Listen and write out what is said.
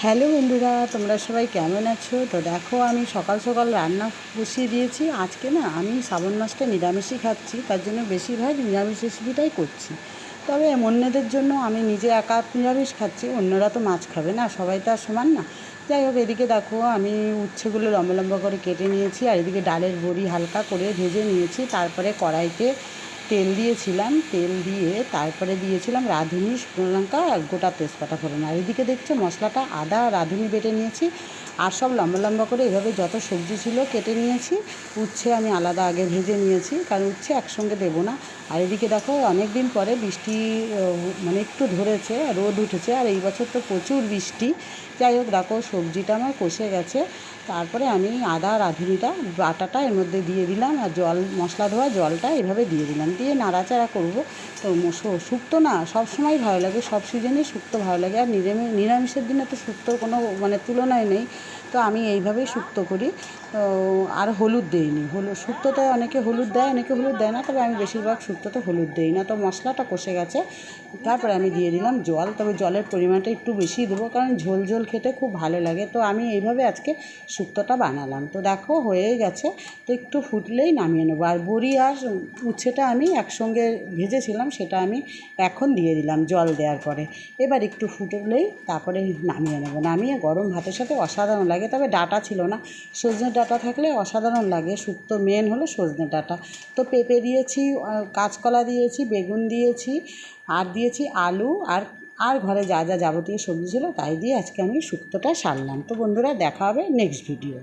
Hello বন্ধুরা, তোমরা সবাই কেমন আছো? তো দেখো, আমি সকাল সকাল রান্না বসিয়ে দিয়েছি। আজকে না আমি শ্রাবণ মাসটা নিরামিষই খাচ্ছি, তার জন্য বেশিরভাগ নিরামিষ রেসিপিটাই করছি। তবে অন্যদের জন্য আমি নিজে একা নিরামিষ খাচ্ছি, অন্যরা তো মাছ খাবে না, সবাই তো আর সমান না। যাই হোক, এদিকে দেখো আমি উচ্ছেগুলো লম্বা লম্বা করে কেটে নিয়েছি, আর এদিকে ডালের বড়ি হালকা করে ভেজে নিয়েছি। তারপরে কড়াইতে তেল দিয়েছিলাম, তেল দিয়ে তারপরে দিয়েছিলাম রাঁধুনি, শুকনো লঙ্কা আর গোটা তেজপাতা ফোড়ন। আর এদিকে দেখছো মশলাটা আদা রাঁধুনি বেটে নিয়েছি, আর সব লম্বা লম্বা করে এভাবে যত সবজি ছিল কেটে নিয়েছি। উচ্ছে আমি আলাদা আগে ভেজে নিয়েছি, কারণ উচ্ছে একসঙ্গে দেবো না। আর এদিকে দেখো অনেক দিন পরে বৃষ্টি মানে একটু ধরেছে, রোদ উঠেছে, আর এই বছর তো প্রচুর বৃষ্টি। যাই হোক, দেখো সবজিটা আমার কষে গেছে। তারপরে আমি আদা রাঁধুনিটা বাটাটা এর মধ্যে দিয়ে দিলাম, আর মশলা ধোয়া জলটা এভাবে দিয়ে দিলাম, দিয়ে নাড়াচাড়া করবো। তো শুক্তো না সব সময় ভালো লাগে, সব সিজনেই শুক্তো ভালো লাগে, আর নিরামিষের দিনে তো শুক্তোর কোনো তুলনায় নেই। তো আমি এইভাবেই শুক্তো করি। আর হলুদ দিইনি, শুক্তোতে অনেকে হলুদ দেয়, অনেকে হলুদ দেয় না, তবে আমি বেশিরভাগ শুক্তোতে হলুদ দিই না। তো মশলাটা কষে গেছে, তারপরে আমি দিয়ে দিলাম জল, তবে জলের পরিমাণটা একটু বেশি দেবো, কারণ ঝোল ঝোল খেতে খুব ভালো লাগে। তো আমি এইভাবে আজকে শুক্তোটা বানালাম। তো দেখো হয়েই গেছে, তো একটু ফুটলেই নামিয়ে নেবো। আর বড়ি আর উচ্ছেটা আমি একসঙ্গে ভেজেছিলাম, সেটা আমি এখন দিয়ে দিলাম জল দেওয়ার পরে। এবার একটু ফুটলেই তারপরে নামিয়ে নেবো, নামিয়ে গরম ভাতের সাথে অসাধারণ লাগে। তবে ডাঁটা ছিল না, সজনে ডাঁটা থাকলে অসাধারণ লাগে। শুক্তো মেন হলো সজনে ডাঁটা। তো পেঁপে দিয়েছি, কাঁচকলা দিয়েছি, বেগুন দিয়েছি, আর দিয়েছি আলু, আর ঘরে যা যা যাবতীয় সবজি ছিল তাই দিয়ে আজকে আমি শুক্তোটা সারলাম। তো বন্ধুরা, দেখা হবে নেক্সট ভিডিও।